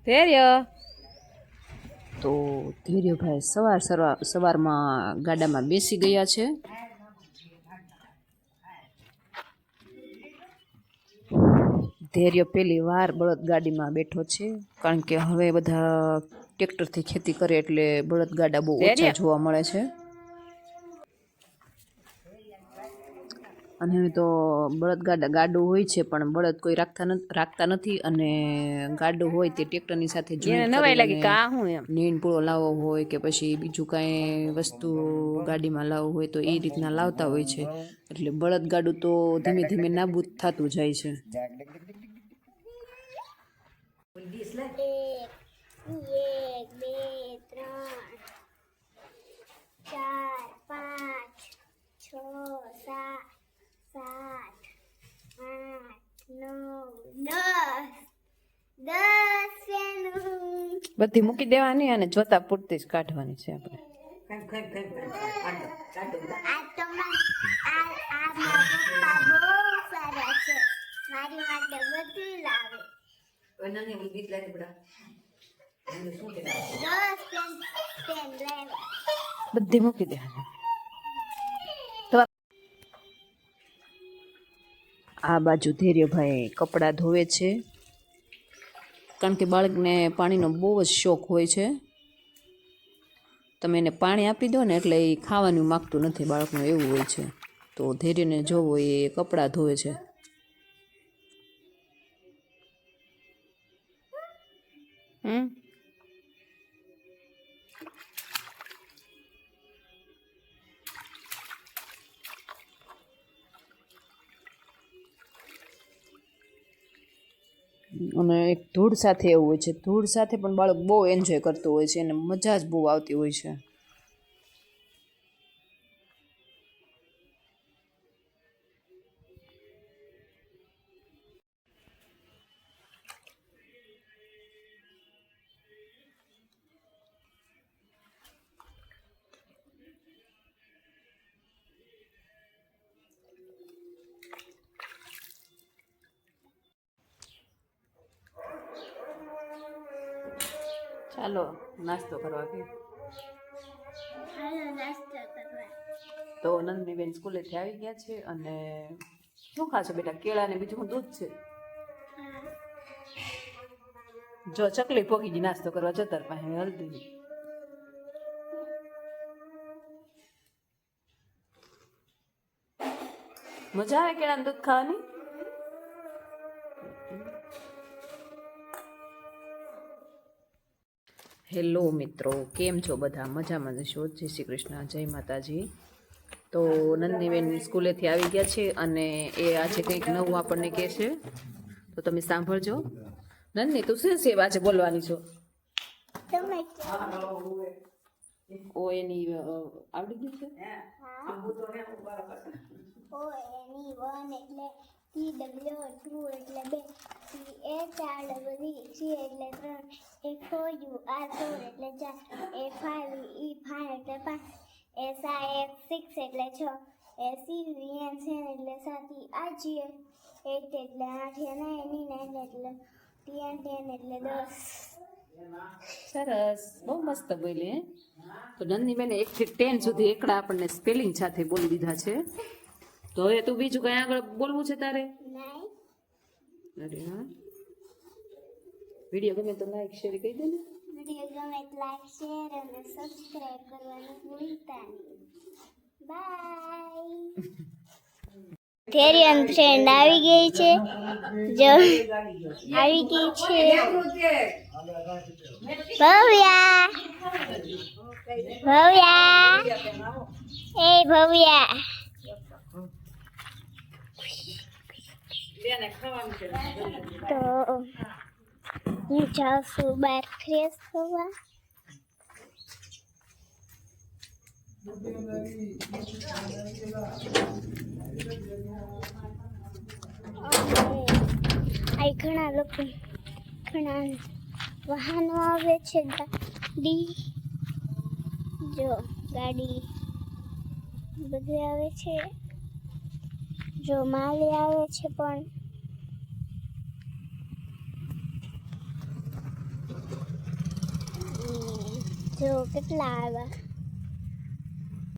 ધૈર્ય તો ધૈર્યભાઈ સવારમાં ગાડામાં બેસી ગયા છે. ધૈર્ય પહેલી વાર બળદ ગાડીમાં બેઠો છે, કારણ કે હવે બધા ટ્રેક્ટરથી ખેતી કરે એટલે બળદ ગાડા બહુ ઓછા જોવા મળે છે. અને હવે તો બળદ ગાડું હોય છે પણ બળદ કોઈ રાખતા નથી, અને ગાડું હોય તે ટ્રેક્ટરની સાથે નીણ પૂળો લાવવો હોય કે પછી બીજું કાંઈ વસ્તુ ગાડીમાં લાવવું હોય તો એ રીતના લાવતા હોય છે. એટલે બળદ ગાડું તો ધીમે ધીમે નાબૂદ થતું જાય છે. 1 2 3 4 5 6 7 8 9 10 બધી મૂકી દેવાની અને જોતા પૂરતી જ કાઢવાની છે આપણે. મારી માટે બધું લાવે. બધી મૂકી દેવાની. આ બાજુ ધૈર્યભાઈ કપડાં ધોવે છે, કારણ કે બાળકને પાણીનો બહુ જ શોખ હોય છે. તમે એને પાણી આપી દો ને એટલે એ ખાવાનું માગતું નથી, બાળકનું એવું હોય છે. તો ધૈર્યને જોવો એ કપડાં ધોવે છે. અને એક ધૂળ સાથે એવું હોય છે, ધૂળ સાથે પણ બાળક બહુ એન્જોય કરતું હોય છે, અને મજા જ બહુ આવતી હોય છે. ચાલો નાસ્તો કરવા ગઈ. તો નંદનીબેન સ્કૂલેથી આવી ગયા છે, અને શું ખાશો બેટા? કેળા ને બીજું દૂધ છે. જો ચકલી પોગી ગઈ નાસ્તો કરવા જતર પાસે હલ્દી. મજા આવે કેળાનું દૂધ ખાવાની? હેલો મિત્રો, કેમ છો બધા? મજામાં જશો? જય શ્રી કૃષ્ણ, જય માતાજી. તો નંદનીબેન સ્કૂલેથી આવી ગયા છે, અને એ આજે કંઈક નવું આપણને કહે છે, તો તમે સાંભળજો. નંદની, તું શું છે આજે બોલવાની છો? ઓ એની આવડી ગયું છે? ઓ એની 1 એટલે TW 2 એટલે 2 A4 C એટલે 3 A4 R4 એટલે 4 A5 E5 એટલે 5 SI 6 એટલે 6 SCVN એટલે 7 AG 8 એટલે 8 9 એટલે 10 એટલે 10. સરસ, બહુ મસ્ત બોલી. તો નંદનીબેન 1 થી 10 સુધી એકડા આપણને સ્પેલિંગ સાથે બોલી દીધા છે. તો હવે તું બીજું કઈ આગળ બોલવું છે તારે? અરે હા. વિડીયો ગમે તો લાઈક શેર કરી દે ને. વિડીયો ગમે તો લાઈક શેર અને સબસ્ક્રાઇબ કરવાનું ભૂલતા નહીં. બાય. ધૈર્યન ફ્રેન્ડ આવી ગઈ છે, જો આવી ગઈ છે ભવ્યા. ભવ્યા, એ ભવ્યા. તો હું જાઉં છું બહાર ફ્રેશ થવા. અહીં ઘણા લોકો, ઘણા વાહનો આવે છે. ગાડી, જો ગાડી બધું આવે છે. જો જો માલી આવે છે પણ જો કેટલા આવ્યા